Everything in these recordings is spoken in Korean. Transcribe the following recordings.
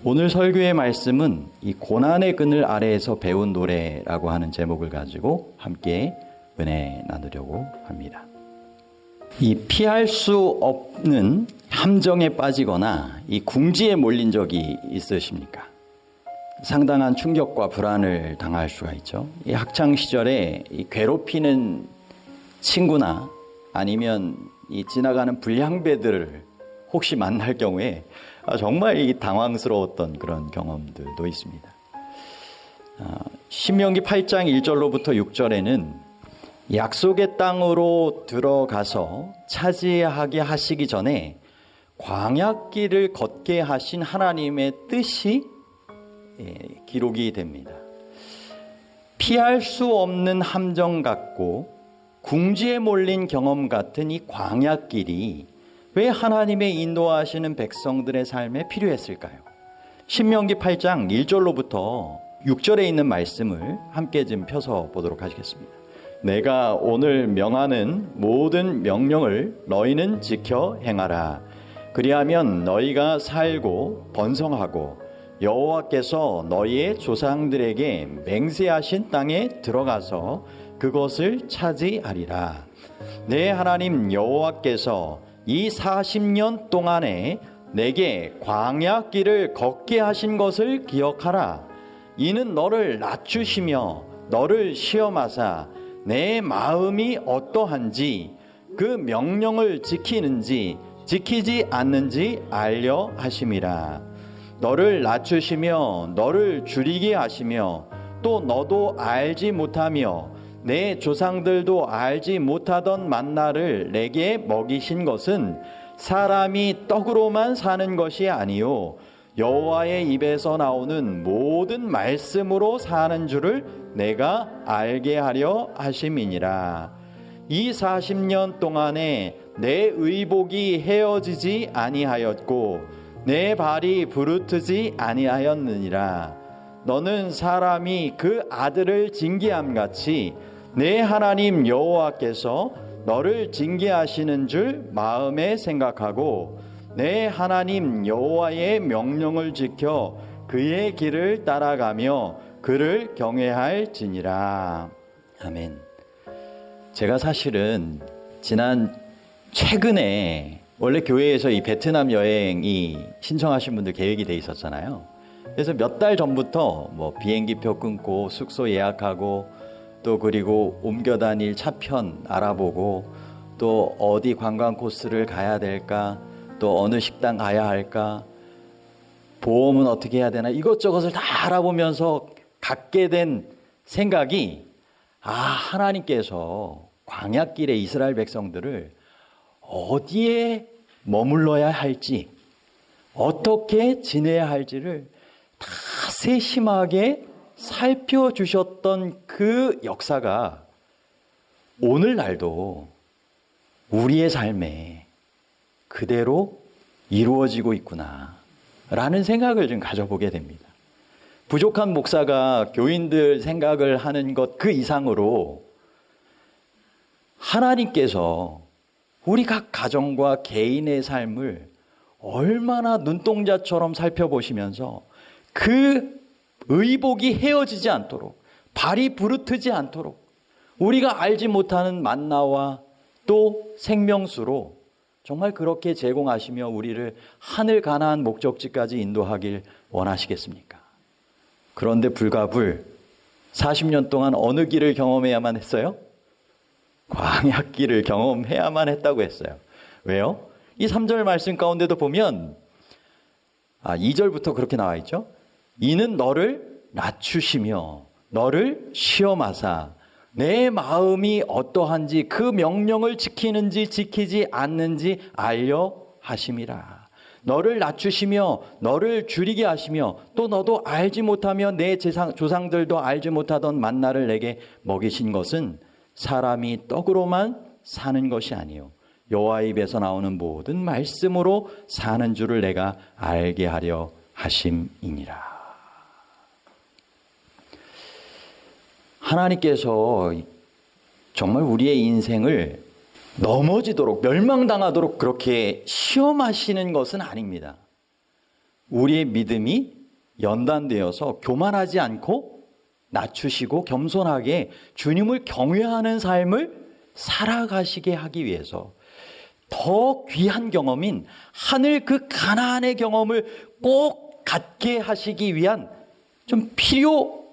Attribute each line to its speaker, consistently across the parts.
Speaker 1: 오늘 설교의 말씀은 이 고난의 그늘 아래에서 배운 노래라고 하는 제목을 가지고 함께 은혜 나누려고 합니다. 이 피할 수 없는 함정에 빠지거나 이 궁지에 몰린 적이 있으십니까? 상당한 충격과 불안을 당할 수가 있죠. 이 학창 시절에 이 괴롭히는 친구나 아니면 이 지나가는 불량배들을 혹시 만날 경우에 정말 이 당황스러웠던 그런 경험들도 있습니다. 신명기 8장 1절로부터 6절에는 약속의 땅으로 들어가서 차지하게 하시기 전에 광야길을 걷게 하신 하나님의 뜻이 기록이 됩니다. 피할 수 없는 함정 같고 궁지에 몰린 경험 같은 이 광야길이 왜 하나님의 인도하시는 백성들의 삶에 필요했을까요? 신명기 8장 1절로부터 6절에 있는 말씀을 함께 좀 펴서 보도록 하겠습니다. 내가 오늘 명하는 모든 명령을 너희는 지켜 행하라. 그리하면 너희가 살고 번성하고 여호와께서 너희의 조상들에게 맹세하신 땅에 들어가서 그것을 차지하리라. 내 하나님 여호와께서 이 40년 동안에 내게 광야길을 걷게 하신 것을 기억하라. 이는 너를 낮추시며 너를 시험하사 내 마음이 어떠한지 그 명령을 지키는지 지키지 않는지 알려 하심이라. 너를 낮추시며 너를 줄이게 하시며 또 너도 알지 못하며 내 조상들도 알지 못하던 만나를 내게 먹이신 것은 사람이 떡으로만 사는 것이 아니요 여호와의 입에서 나오는 모든 말씀으로 사는 줄을 내가 알게 하려 하심이니라. 이 40년 동안에 내 의복이 헤어지지 아니하였고 내 발이 부르트지 아니하였느니라. 너는 사람이 그 아들을 징계함 같이 내 하나님 여호와께서 너를 징계하시는 줄 마음에 생각하고 내 하나님 여호와의 명령을 지켜 그의 길을 따라가며 그를 경외할지니라. 아멘. 제가 사실은 최근에 원래 교회에서 이 베트남 여행이 신청하신 분들 계획이 돼 있었잖아요. 그래서 몇 달 전부터 뭐 비행기표 끊고 숙소 예약하고 또 그리고 옮겨 다닐 차편 알아보고 또 어디 관광 코스를 가야 될까 또 어느 식당 가야 할까 보험은 어떻게 해야 되나 이것저것을 다 알아보면서 갖게 된 생각이 하나님께서 광야길에 이스라엘 백성들을 어디에 머물러야 할지 어떻게 지내야 할지를 다 세심하게 살펴주셨던 그 역사가 오늘날도 우리의 삶에 그대로 이루어지고 있구나 라는 생각을 좀 가져보게 됩니다. 부족한 목사가 교인들 생각을 하는 것 그 이상으로 하나님께서 우리 각 가정과 개인의 삶을 얼마나 눈동자처럼 살펴보시면서 그 의복이 헤어지지 않도록 발이 부르트지 않도록 우리가 알지 못하는 만나와 또 생명수로 정말 그렇게 제공하시며 우리를 하늘 가나안 목적지까지 인도하길 원하시겠습니까? 그런데 불가불 40년 동안 어느 길을 경험해야만 했어요? 광야길을 경험해야만 했다고 했어요. 왜요? 이 3절 말씀 가운데도 보면 2절부터 그렇게 나와 있죠. 이는 너를 낮추시며 너를 시험하사 내 마음이 어떠한지 그 명령을 지키는지 지키지 않는지 알려 하심이라. 너를 낮추시며 너를 줄이게 하시며 또 너도 알지 못하며 내 조상들도 알지 못하던 만나를 내게 먹이신 것은 사람이 떡으로만 사는 것이 아니요 여호와의 입에서 나오는 모든 말씀으로 사는 줄을 내가 알게 하려 하심이니라. 하나님께서 정말 우리의 인생을 넘어지도록 멸망당하도록 그렇게 시험하시는 것은 아닙니다. 우리의 믿음이 연단되어서 교만하지 않고 낮추시고 겸손하게 주님을 경외하는 삶을 살아가시게 하기 위해서 더 귀한 경험인 하늘 그 가나안의 경험을 꼭 갖게 하시기 위한 좀 필요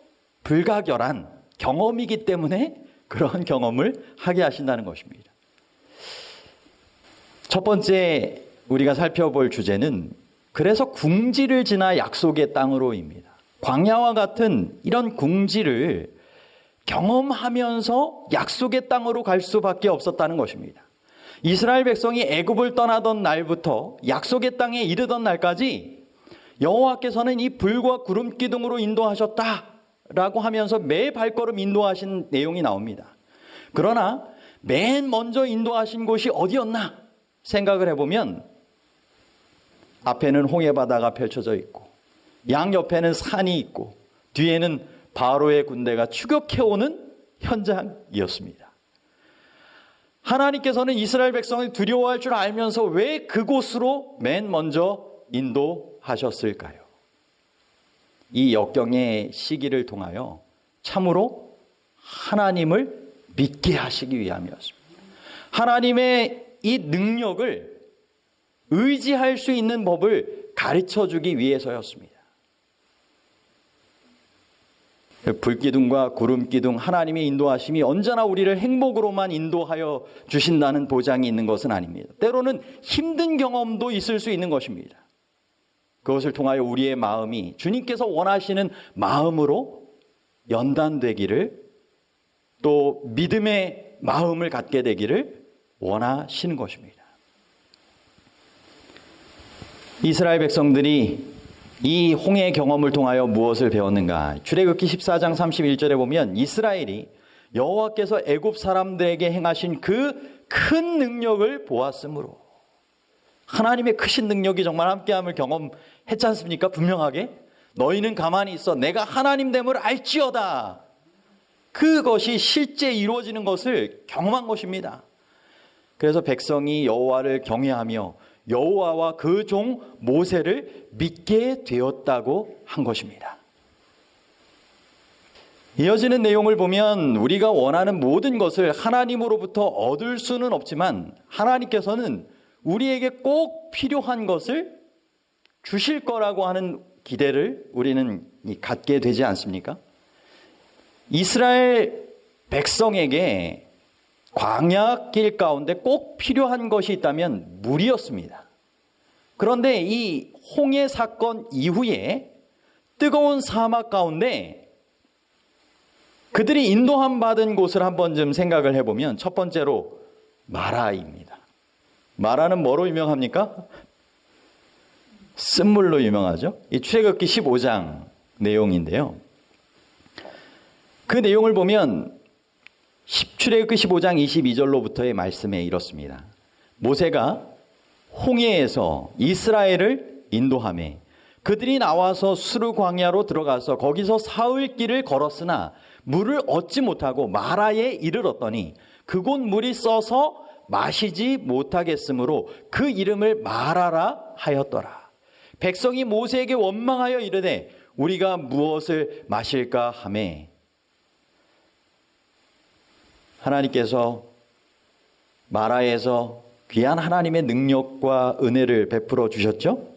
Speaker 1: 불가결한 경험이기 때문에 그런 경험을 하게 하신다는 것입니다. 첫 번째 우리가 살펴볼 주제는 그래서 궁지를 지나 약속의 땅으로입니다. 광야와 같은 이런 궁지를 경험하면서 약속의 땅으로 갈 수밖에 없었다는 것입니다. 이스라엘 백성이 애굽을 떠나던 날부터 약속의 땅에 이르던 날까지 여호와께서는 이 불과 구름 기둥으로 인도하셨다라고 하면서 매 발걸음 인도하신 내용이 나옵니다. 그러나 맨 먼저 인도하신 곳이 어디였나 생각을 해보면 앞에는 홍해바다가 펼쳐져 있고 양옆에는 산이 있고 뒤에는 바로의 군대가 추격해오는 현장이었습니다. 하나님께서는 이스라엘 백성이 두려워할 줄 알면서 왜 그곳으로 맨 먼저 인도하셨을까요? 이 역경의 시기를 통하여 참으로 하나님을 믿게 하시기 위함이었습니다. 하나님의 이 능력을 의지할 수 있는 법을 가르쳐주기 위해서였습니다. 불기둥과 구름기둥 하나님의 인도하심이 언제나 우리를 행복으로만 인도하여 주신다는 보장이 있는 것은 아닙니다. 때로는 힘든 경험도 있을 수 있는 것입니다. 그것을 통하여 우리의 마음이 주님께서 원하시는 마음으로 연단되기를 또 믿음의 마음을 갖게 되기를 원하시는 것입니다. 이스라엘 백성들이 이 홍해 경험을 통하여 무엇을 배웠는가? 출애굽기 14장 31절에 보면 이스라엘이 여호와께서 애굽 사람들에게 행하신 그 큰 능력을 보았으므로 하나님의 크신 능력이 정말 함께함을 경험했지 않습니까? 분명하게 너희는 가만히 있어 내가 하나님됨을 알지어다. 그것이 실제 이루어지는 것을 경험한 것입니다. 그래서 백성이 여호와를 경외하며 여호와와 그 종 모세를 믿게 되었다고 한 것입니다. 이어지는 내용을 보면 우리가 원하는 모든 것을 하나님으로부터 얻을 수는 없지만 하나님께서는 우리에게 꼭 필요한 것을 주실 거라고 하는 기대를 우리는 갖게 되지 않습니까? 이스라엘 백성에게 광야길 가운데 꼭 필요한 것이 있다면 물이었습니다. 그런데 이 홍해 사건 이후에 뜨거운 사막 가운데 그들이 인도함 받은 곳을 한번 좀 생각을 해보면 첫 번째로 마라입니다. 마라는 뭐로 유명합니까? 쓴물로 유명하죠. 이 출애굽기 15장 내용인데요. 그 내용을 보면 출애굽기 15장 22절로부터의 말씀에 이렇습니다. 모세가 홍해에서 이스라엘을 인도하매 그들이 나와서 수르 광야로 들어가서 거기서 사흘 길을 걸었으나 물을 얻지 못하고 마라에 이르렀더니 그곳 물이 써서 마시지 못하겠으므로 그 이름을 마라라 하였더라. 백성이 모세에게 원망하여 이르되 우리가 무엇을 마실까 하매 하나님께서 마라에서 귀한 하나님의 능력과 은혜를 베풀어 주셨죠.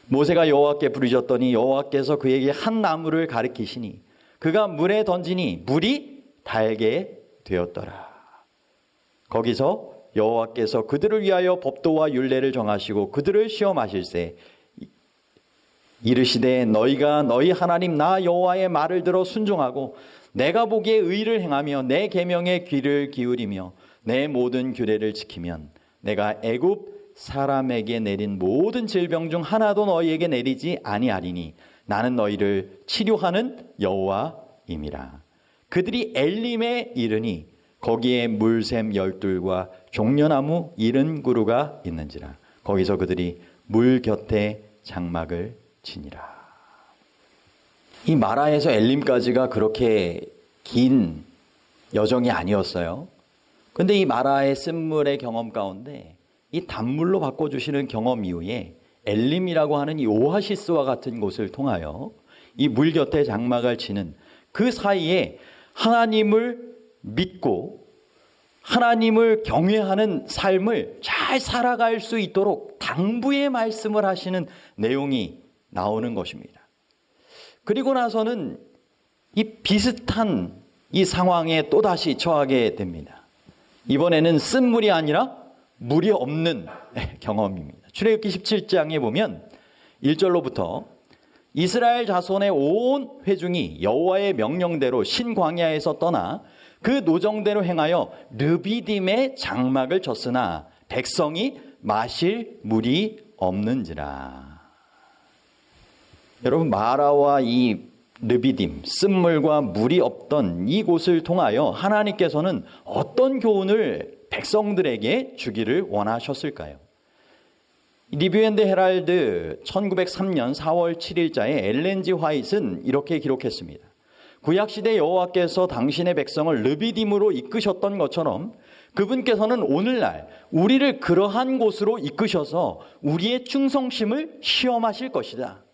Speaker 1: 모세가 여호와께 부르짖었더니 여호와께서 그에게 한 나무를 가리키시니 그가 물에 던지니 물이 달게 되었더라. 거기서 여호와께서 그들을 위하여 법도와 율례를 정하시고 그들을 시험하실세 이르시되 너희가 너희 하나님 나 여호와의 말을 들어 순종하고 내가 보기에 의를 행하며 내 계명에 귀를 기울이며 내 모든 규례를 지키면 내가 애굽 사람에게 내린 모든 질병 중 하나도 너희에게 내리지 아니하리니 나는 너희를 치료하는 여호와임이라. 그들이 엘림에 이르니 거기에 물샘 12과 종려나무 70그루가 있는지라. 거기서 그들이 물 곁에 장막을 치니라. 이 마라에서 엘림까지가 그렇게 긴 여정이 아니었어요. 근데 이 마라의 쓴물의 경험 가운데 이 단물로 바꿔주시는 경험 이후에 엘림이라고 하는 이 오아시스와 같은 곳을 통하여 이 물 곁에 장막을 치는 그 사이에 하나님을 믿고 하나님을 경외하는 삶을 잘 살아갈 수 있도록 당부의 말씀을 하시는 내용이 나오는 것입니다. 그리고 나서는 이 비슷한 이 상황에 또다시 처하게 됩니다. 이번에는 쓴 물이 아니라 물이 없는 경험입니다. 출애굽기 17장에 보면 1절로부터 이스라엘 자손의 온 회중이 여호와의 명령대로 신광야에서 떠나 그 노정대로 행하여 르비딤의 장막을 쳤으나 백성이 마실 물이 없는지라. 여러분, 마라와 이 르비딤, 쓴물과 물이 없던 이곳을 통하여 하나님께서는 어떤 교훈을 백성들에게 주기를 원하셨을까요? 리뷰&드 헤랄드 1903년 4월 7일자에 엘렌 G 화이트는 이렇게 기록했습니다. 구약시대 여호와께서 당신의 백성을 르비딤으로 이끄셨던 것처럼 그분께서는 오늘날 우리를 그러한 곳으로 이끄셔서 우리의 충성심을 시험하실 것이다.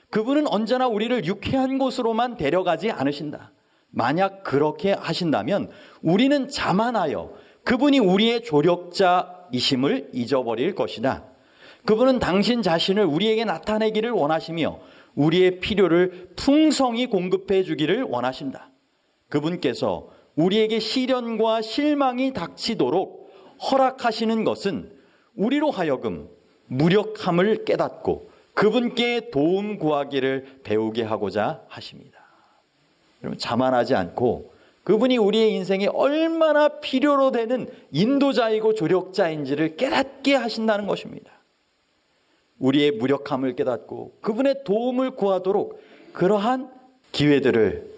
Speaker 1: 그분은 언제나 우리를 유쾌한 곳으로만 데려가지 않으신다. 만약 그렇게 하신다면 우리는 자만하여 그분이 우리의 조력자이심을 잊어버릴 것이다. 그분은 당신 자신을 우리에게 나타내기를 원하시며 우리의 필요를 풍성히 공급해 주기를 원하신다. 그분께서 우리에게 시련과 실망이 닥치도록 허락하시는 것은 우리로 하여금 무력함을 깨닫고 그분께 도움 구하기를 배우게 하고자 하십니다. 여러분, 자만하지 않고 그분이 우리의 인생에 얼마나 필요로 되는 인도자이고 조력자인지를 깨닫게 하신다는 것입니다. 우리의 무력함을 깨닫고 그분의 도움을 구하도록 그러한 기회들을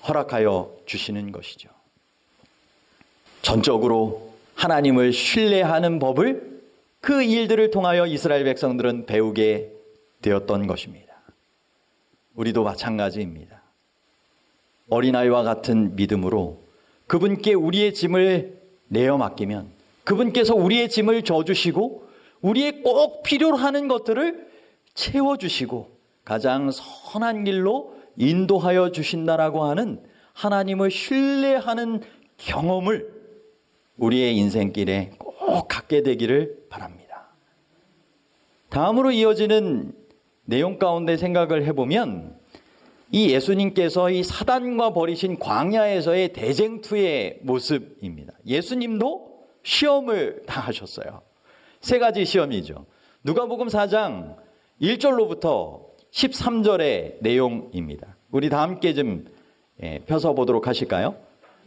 Speaker 1: 허락하여 주시는 것이죠. 전적으로 하나님을 신뢰하는 법을 그 일들을 통하여 이스라엘 백성들은 배우게 되었던 것입니다. 우리도 마찬가지입니다. 어린아이와 같은 믿음으로 그분께 우리의 짐을 내어 맡기면 그분께서 우리의 짐을 져주시고 우리의 꼭 필요로 하는 것들을 채워주시고 가장 선한 길로 인도하여 주신다라고 하는 하나님을 신뢰하는 경험을 우리의 인생길에 꼭 갖게 되기를 바랍니다. 다음으로 이어지는 내용 가운데 생각을 해보면 이 예수님께서 이 사단과 벌이신 광야에서의 대쟁투의 모습입니다. 예수님도 시험을 당하셨어요. 세 가지 시험이죠. 누가복음 4장 1절로부터 13절의 내용입니다. 우리 다 함께 좀 펴서 보도록 하실까요?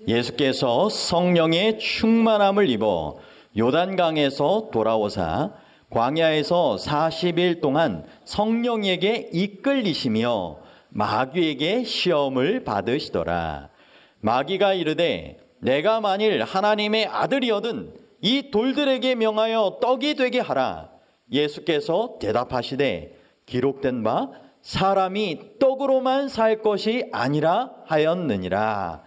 Speaker 1: 예수께서 성령의 충만함을 입어 요단강에서 돌아오사 광야에서 40일 동안 성령에게 이끌리시며 마귀에게 시험을 받으시더라. 마귀가 이르되 내가 만일 하나님의 아들이거든 이 돌들에게 명하여 떡이 되게 하라. 예수께서 대답하시되 기록된 바 사람이 떡으로만 살 것이 아니라 하였느니라.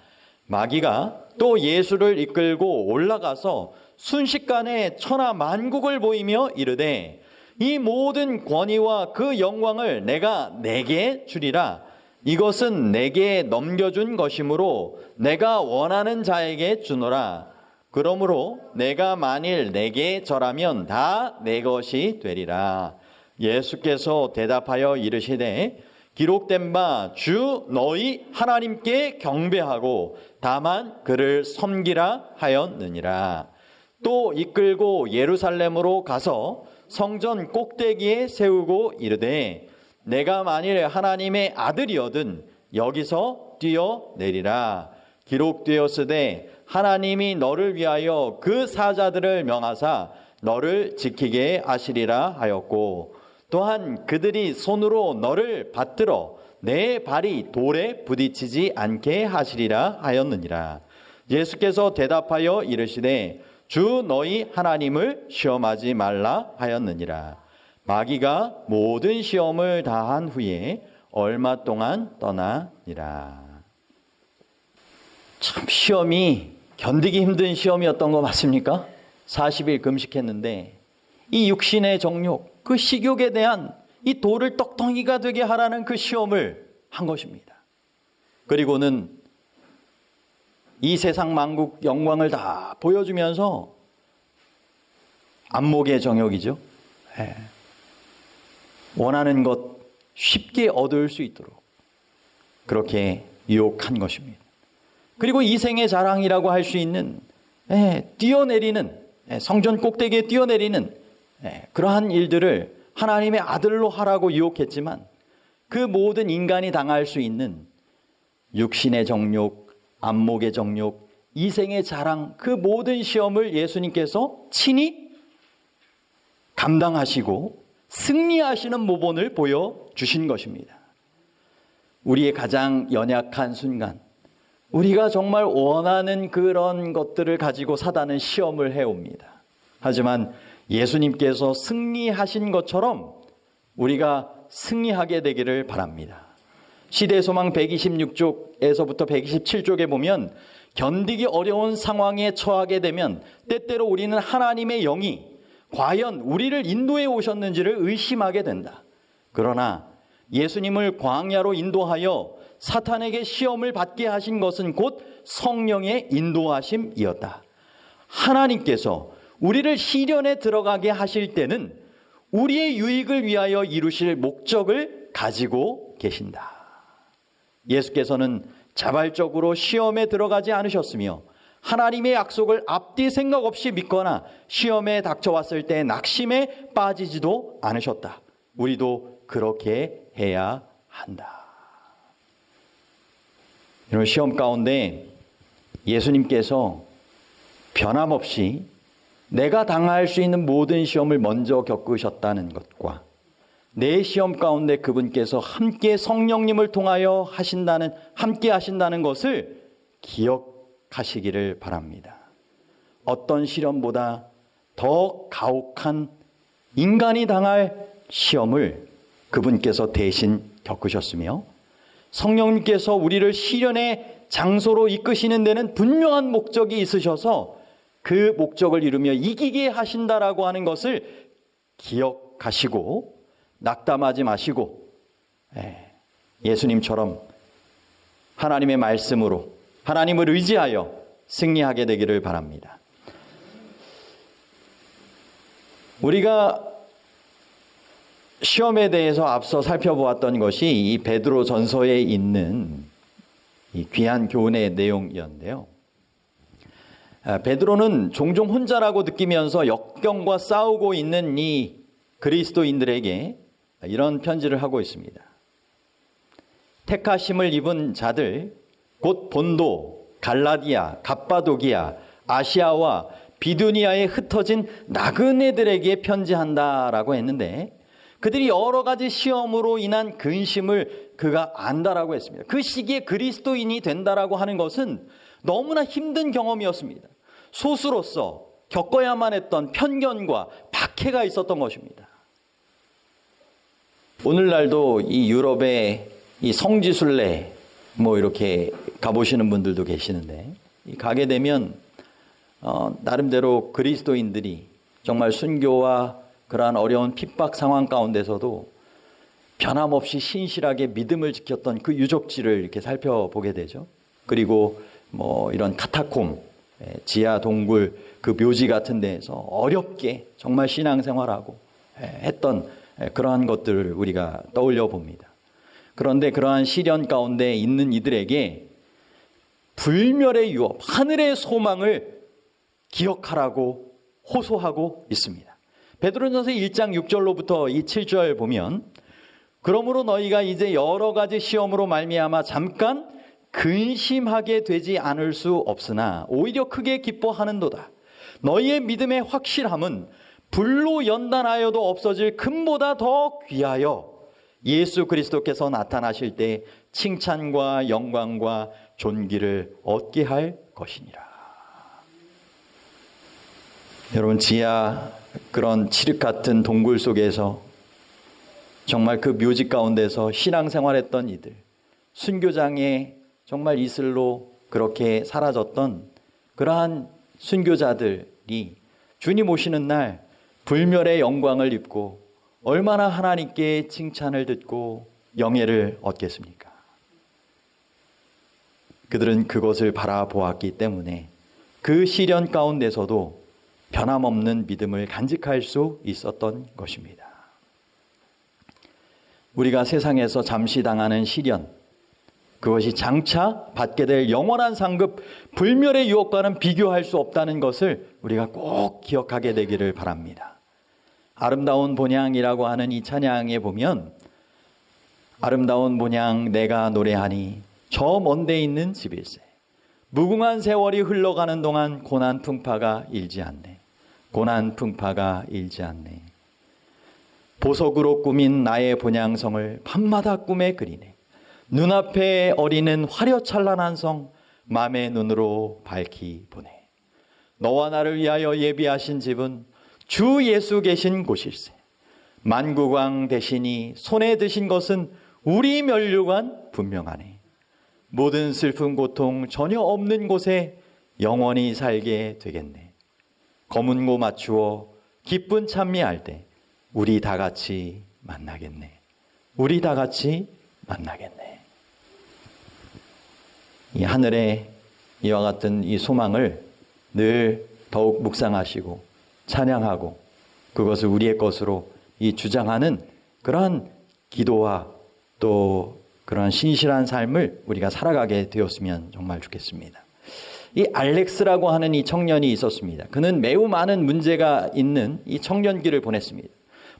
Speaker 1: 마귀가 또 예수를 이끌고 올라가서 순식간에 천하 만국을 보이며 이르되 이 모든 권위와 그 영광을 내가 내게 주리라. 이것은 내게 넘겨준 것이므로 내가 원하는 자에게 주노라. 그러므로 내가 만일 내게 절하면 다 내 것이 되리라. 예수께서 대답하여 이르시되 기록된 바 주 너희 하나님께 경배하고 다만 그를 섬기라 하였느니라. 또 이끌고 예루살렘으로 가서 성전 꼭대기에 세우고 이르되 내가 만일 하나님의 아들이거든 여기서 뛰어내리라. 기록되었으되 하나님이 너를 위하여 그 사자들을 명하사 너를 지키게 하시리라 하였고 또한 그들이 손으로 너를 받들어 내 발이 돌에 부딪히지 않게 하시리라 하였느니라. 예수께서 대답하여 이르시되 주 너희 하나님을 시험하지 말라 하였느니라. 마귀가 모든 시험을 다한 후에 얼마 동안 떠나니라. 참 시험이 견디기 힘든 시험이었던 거 맞습니까? 40일 금식했는데 이 육신의 정욕, 그 식욕에 대한 이 돌을 떡덩이가 되게 하라는 그 시험을 한 것입니다. 그리고는 이 세상 만국 영광을 다 보여주면서 안목의 정욕이죠. 원하는 것 쉽게 얻을 수 있도록 그렇게 유혹한 것입니다. 그리고 이생의 자랑이라고 할 수 있는 뛰어내리는 성전 꼭대기에 뛰어내리는 그러한 일들을 하나님의 아들로 하라고 유혹했지만 그 모든 인간이 당할 수 있는 육신의 정욕, 안목의 정욕, 이생의 자랑, 그 모든 시험을 예수님께서 친히 감당하시고 승리하시는 모본을 보여주신 것입니다. 우리의 가장 연약한 순간, 우리가 정말 원하는 그런 것들을 가지고 사단은 시험을 해옵니다. 하지만 예수님께서 승리하신 것처럼 우리가 승리하게 되기를 바랍니다. 시대소망 126쪽에서부터 127쪽에 보면 견디기 어려운 상황에 처하게 되면 때때로 우리는 하나님의 영이 과연 우리를 인도해 오셨는지를 의심하게 된다. 그러나 예수님을 광야로 인도하여 사탄에게 시험을 받게 하신 것은 곧 성령의 인도하심이었다. 하나님께서 우리를 시련에 들어가게 하실 때는 우리의 유익을 위하여 이루실 목적을 가지고 계신다. 예수께서는 자발적으로 시험에 들어가지 않으셨으며 하나님의 약속을 앞뒤 생각 없이 믿거나 시험에 닥쳐왔을 때 낙심에 빠지지도 않으셨다. 우리도 그렇게 해야 한다. 이런 시험 가운데 예수님께서 변함없이 내가 당할 수 있는 모든 시험을 먼저 겪으셨다는 것과 내 시험 가운데 그분께서 함께 성령님을 통하여 함께 하신다는 것을 기억하시기를 바랍니다. 어떤 시련보다 더 가혹한 인간이 당할 시험을 그분께서 대신 겪으셨으며 성령님께서 우리를 시련의 장소로 이끄시는 데는 분명한 목적이 있으셔서 그 목적을 이루며 이기게 하신다라고 하는 것을 기억하시고 낙담하지 마시고 예수님처럼 하나님의 말씀으로 하나님을 의지하여 승리하게 되기를 바랍니다. 우리가 시험에 대해서 앞서 살펴보았던 것이 이 베드로 전서에 있는 이 귀한 교훈의 내용이었는데요. 베드로는 종종 혼자라고 느끼면서 역경과 싸우고 있는 이 그리스도인들에게 이런 편지를 하고 있습니다. 택하심을 입은 자들 곧 본도, 갈라디아, 갑바도기아, 아시아와 비두니아에 흩어진 나그네들에게 편지한다라고 했는데 그들이 여러 가지 시험으로 인한 근심을 그가 안다라고 했습니다. 그 시기에 그리스도인이 된다라고 하는 것은 너무나 힘든 경험이었습니다. 소수로서 겪어야만 했던 편견과 박해가 있었던 것입니다. 오늘날도 이 유럽의 이 성지순례 이렇게 가보시는 분들도 계시는데 가게 되면 나름대로 그리스도인들이 정말 순교와 그러한 어려운 핍박 상황 가운데서도 변함없이 신실하게 믿음을 지켰던 그 유적지를 이렇게 살펴보게 되죠. 그리고 이런 카타콤, 지하 동굴, 그 묘지 같은 데에서 어렵게 정말 신앙생활하고 했던 그러한 것들을 우리가 떠올려 봅니다. 그런데 그러한 시련 가운데 있는 이들에게 불멸의 유업, 하늘의 소망을 기억하라고 호소하고 있습니다. 베드로전서 1장 6절로부터 이 7절 보면 그러므로 너희가 이제 여러 가지 시험으로 말미암아 잠깐 근심하게 되지 않을 수 없으나 오히려 크게 기뻐하는도다. 너희의 믿음의 확실함은 불로 연단하여도 없어질 금보다 더 귀하여 예수 그리스도께서 나타나실 때 칭찬과 영광과 존귀를 얻게 할 것이니라. 여러분, 지하 그런 칠흑 같은 동굴 속에서 정말 그 묘지 가운데서 신앙생활했던 이들, 순교장에 정말 이슬로 그렇게 사라졌던 그러한 순교자들이 주님 오시는 날 불멸의 영광을 입고 얼마나 하나님께 칭찬을 듣고 영예를 얻겠습니까? 그들은 그것을 바라보았기 때문에 그 시련 가운데서도 변함없는 믿음을 간직할 수 있었던 것입니다. 우리가 세상에서 잠시 당하는 시련, 그것이 장차 받게 될 영원한 상급, 불멸의 유혹과는 비교할 수 없다는 것을 우리가 꼭 기억하게 되기를 바랍니다. 아름다운 본향이라고 하는 이 찬양에 보면 아름다운 본향 내가 노래하니 저 먼데 있는 집일세. 무궁한 세월이 흘러가는 동안 고난 풍파가 일지 않네. 고난 풍파가 일지 않네. 보석으로 꾸민 나의 본향성을 밤마다 꿈에 그리네. 눈앞에 어리는 화려찬란한 성 맘의 눈으로 밝히 보네. 너와 나를 위하여 예비하신 집은 주 예수 계신 곳일세. 만국왕 대신이 손에 드신 것은 우리 면류관 분명하네. 모든 슬픈 고통 전혀 없는 곳에 영원히 살게 되겠네. 검은 고 맞추어 기쁜 찬미할 때 우리 다 같이 만나겠네. 우리 다 같이 만나겠네. 이 하늘에 이와 같은 이 소망을 늘 더욱 묵상하시고 찬양하고 그것을 우리의 것으로 이 주장하는 그러한 기도와 또 그러한 신실한 삶을 우리가 살아가게 되었으면 정말 좋겠습니다. 이 알렉스라고 하는 이 청년이 있었습니다. 그는 매우 많은 문제가 있는 이 청년기를 보냈습니다.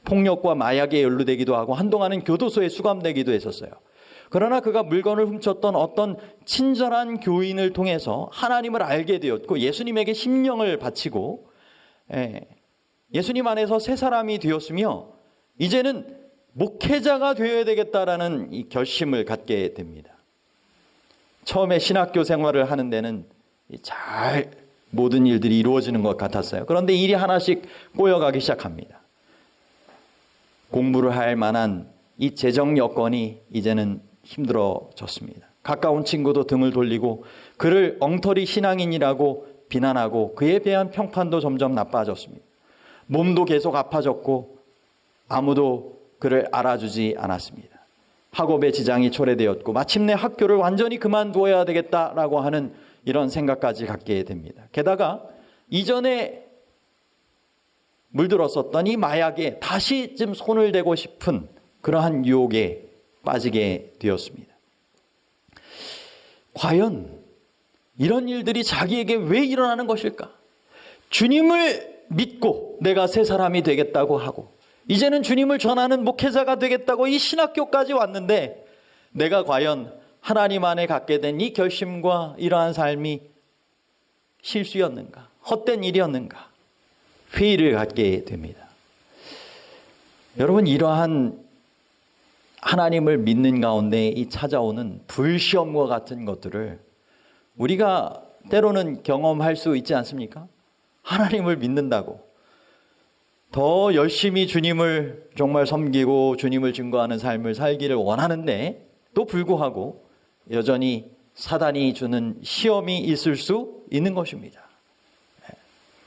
Speaker 1: 폭력과 마약에 연루되기도 하고 한동안은 교도소에 수감되기도 했었어요. 그러나 그가 물건을 훔쳤던 어떤 친절한 교인을 통해서 하나님을 알게 되었고 예수님에게 심령을 바치고 예수님 안에서 새 사람이 되었으며 이제는 목회자가 되어야 되겠다라는 이 결심을 갖게 됩니다. 처음에 신학교 생활을 하는 데는 잘 모든 일들이 이루어지는 것 같았어요. 그런데 일이 하나씩 꼬여가기 시작합니다. 공부를 할 만한 이 재정 여건이 이제는 힘들어졌습니다. 가까운 친구도 등을 돌리고 그를 엉터리 신앙인이라고 비난하고 그에 대한 평판도 점점 나빠졌습니다. 몸도 계속 아파졌고 아무도 그를 알아주지 않았습니다. 학업에 지장이 초래되었고 마침내 학교를 완전히 그만두어야 되겠다라고 하는 이런 생각까지 갖게 됩니다. 게다가 이전에 물들었었던 이 마약에 다시 좀 손을 대고 싶은 그러한 유혹에 빠지게 되었습니다. 과연 이런 일들이 자기에게 왜 일어나는 것일까? 주님을 믿고 내가 새 사람이 되겠다고 하고 이제는 주님을 전하는 목회자가 되겠다고 이 신학교까지 왔는데 내가 과연 하나님 안에 갖게 된 이 결심과 이러한 삶이 실수였는가? 헛된 일이었는가? 회의를 갖게 됩니다. 여러분, 이러한 하나님을 믿는 가운데 이 찾아오는 불시험과 같은 것들을 우리가 때로는 경험할 수 있지 않습니까? 하나님을 믿는다고 더 열심히 주님을 정말 섬기고 주님을 증거하는 삶을 살기를 원하는데 또 불구하고 여전히 사단이 주는 시험이 있을 수 있는 것입니다.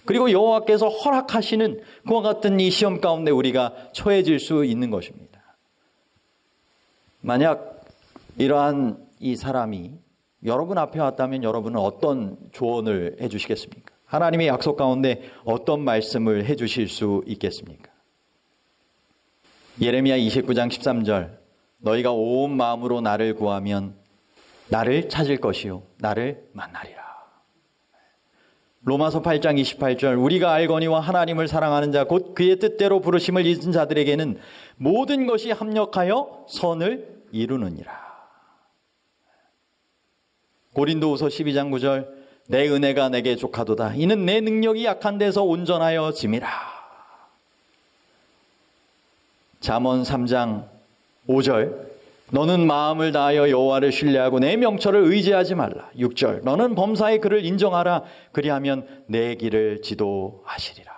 Speaker 1: 그리고 여호와께서 허락하시는 그와 같은 이 시험 가운데 우리가 처해질 수 있는 것입니다. 만약 이러한 이 사람이 여러분 앞에 왔다면 여러분은 어떤 조언을 해 주시겠습니까? 하나님의 약속 가운데 어떤 말씀을 해 주실 수 있겠습니까? 예레미야 29장 13절 너희가 온 마음으로 나를 구하면 나를 찾을 것이요 나를 만나리라. 로마서 8장 28절 우리가 알거니와 하나님을 사랑하는 자 곧 그의 뜻대로 부르심을 잊은 자들에게는 모든 것이 합력하여 선을 이루느니라. 고린도후서 12장 9절 내 은혜가 내게 족하도다 이는 내 능력이 약한 데서 온전하여 짐이라. 잠언 3장 5절 너는 마음을 다하여 여호와를 신뢰하고 내 명철을 의지하지 말라. 6절 너는 범사의 그를 인정하라. 그리하면 내 길을 지도하시리라.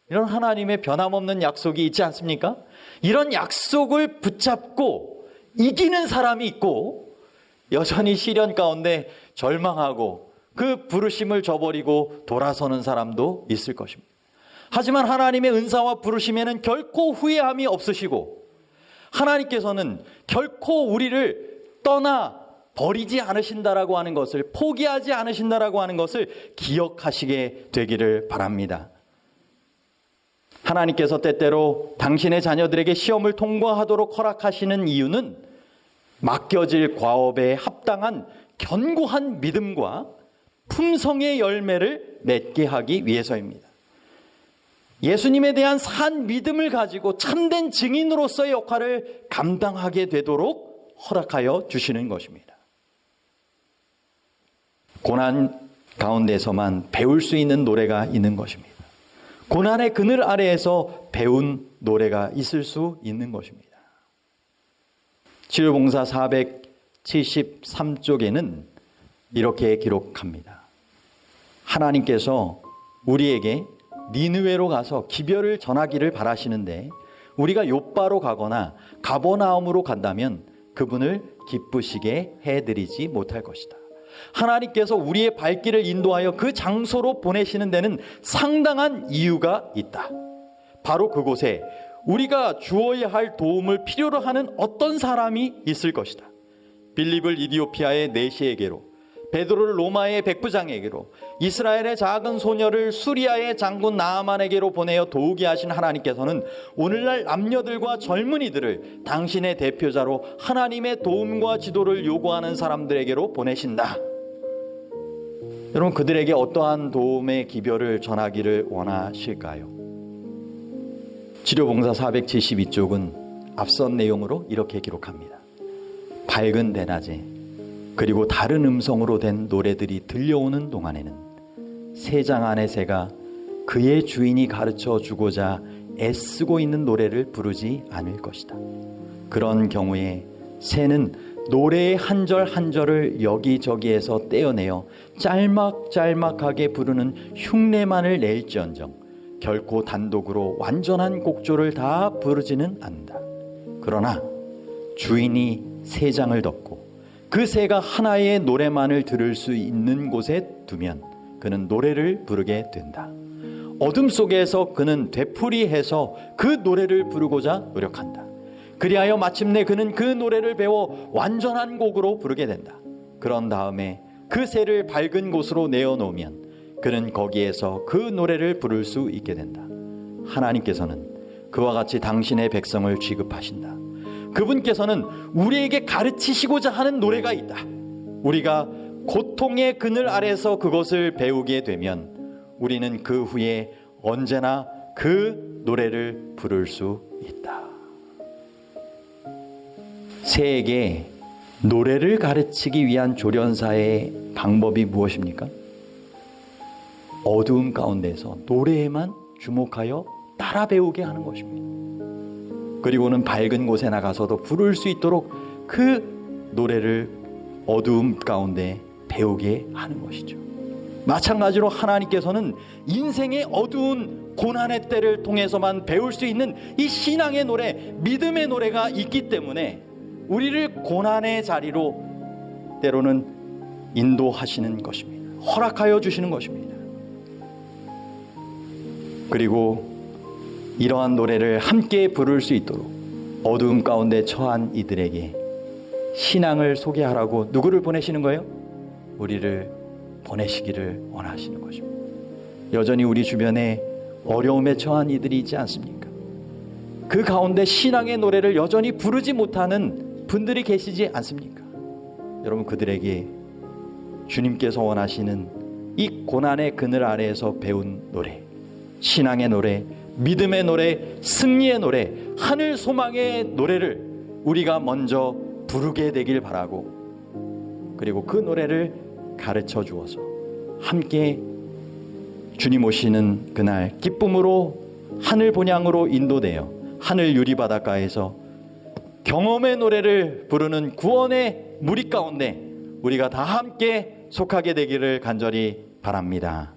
Speaker 1: 이런 하나님의 변함없는 약속이 있지 않습니까? 이런 약속을 붙잡고 이기는 사람이 있고 여전히 시련 가운데 절망하고 그 부르심을 저버리고 돌아서는 사람도 있을 것입니다. 하지만 하나님의 은사와 부르심에는 결코 후회함이 없으시고 하나님께서는 결코 우리를 떠나 버리지 않으신다라고 하는 것을, 포기하지 않으신다라고 하는 것을 기억하시게 되기를 바랍니다. 하나님께서 때때로 당신의 자녀들에게 시험을 통과하도록 허락하시는 이유는 맡겨질 과업에 합당한 견고한 믿음과 품성의 열매를 맺게 하기 위해서입니다. 예수님에 대한 산 믿음을 가지고 참된 증인으로서의 역할을 감당하게 되도록 허락하여 주시는 것입니다. 고난 가운데서만 배울 수 있는 노래가 있는 것입니다. 고난의 그늘 아래에서 배운 노래가 있을 수 있는 것입니다. 치유봉사 473쪽에는 이렇게 기록합니다. 하나님께서 우리에게 니느웨로 가서 기별을 전하기를 바라시는데 우리가 욥바로 가거나 가버나움으로 간다면 그분을 기쁘시게 해드리지 못할 것이다. 하나님께서 우리의 발길을 인도하여 그 장소로 보내시는 데는 상당한 이유가 있다. 바로 그곳에 우리가 주어야 할 도움을 필요로 하는 어떤 사람이 있을 것이다. 빌립을 이디오피아의 내시에게로, 베드로를 로마의 백부장에게로, 이스라엘의 작은 소녀를 수리아의 장군 나아만에게로 보내어 도우게 하신 하나님께서는 오늘날 남녀들과 젊은이들을 당신의 대표자로 하나님의 도움과 지도를 요구하는 사람들에게로 보내신다. 여러분, 그들에게 어떠한 도움의 기별을 전하기를 원하실까요? 치료봉사 472쪽은 앞선 내용으로 이렇게 기록합니다. 밝은 대낮에 그리고 다른 음성으로 된 노래들이 들려오는 동안에는 새장 안의 새가 그의 주인이 가르쳐 주고자 애쓰고 있는 노래를 부르지 않을 것이다. 그런 경우에 새는 노래의 한 절 한 절을 여기저기에서 떼어내어 짤막짤막하게 부르는 흉내만을 낼지언정 결코 단독으로 완전한 곡조를 다 부르지는 않는다. 그러나 주인이 새장을 덮고 그 새가 하나의 노래만을 들을 수 있는 곳에 두면 그는 노래를 부르게 된다. 어둠 속에서 그는 되풀이해서 그 노래를 부르고자 노력한다. 그리하여 마침내 그는 그 노래를 배워 완전한 곡으로 부르게 된다. 그런 다음에 그 새를 밝은 곳으로 내어놓으면 그는 거기에서 그 노래를 부를 수 있게 된다. 하나님께서는 그와 같이 당신의 백성을 취급하신다. 그분께서는 우리에게 가르치시고자 하는 노래가 있다. 우리가 고통의 그늘 아래서 그것을 배우게 되면 우리는 그 후에 언제나 그 노래를 부를 수 있다. 새에게 노래를 가르치기 위한 조련사의 방법이 무엇입니까? 어두움 가운데서 노래에만 주목하여 따라 배우게 하는 것입니다. 그리고는 밝은 곳에 나가서도 부를 수 있도록 그 노래를 어두움 가운데 배우게 하는 것이죠. 마찬가지로 하나님께서는 인생의 어두운 고난의 때를 통해서만 배울 수 있는 이 신앙의 노래, 믿음의 노래가 있기 때문에 우리를 고난의 자리로 때로는 인도하시는 것입니다. 허락하여 주시는 것입니다. 그리고 이러한 노래를 함께 부를 수 있도록 어두움 가운데 처한 이들에게 신앙을 소개하라고 누구를 보내시는 거예요? 우리를 보내시기를 원하시는 것입니다. 여전히 우리 주변에 어려움에 처한 이들이 있지 않습니까? 그 가운데 신앙의 노래를 여전히 부르지 못하는 분들이 계시지 않습니까? 여러분, 그들에게 주님께서 원하시는 이 고난의 그늘 아래에서 배운 노래, 신앙의 노래, 믿음의 노래, 승리의 노래, 하늘 소망의 노래를 우리가 먼저 부르게 되길 바라고, 그리고 그 노래를 가르쳐 주어서 함께 주님 오시는 그날 기쁨으로 하늘 본향으로 인도되어 하늘 유리바닷가에서 경험의 노래를 부르는 구원의 무리 가운데 우리가 다 함께 속하게 되기를 간절히 바랍니다.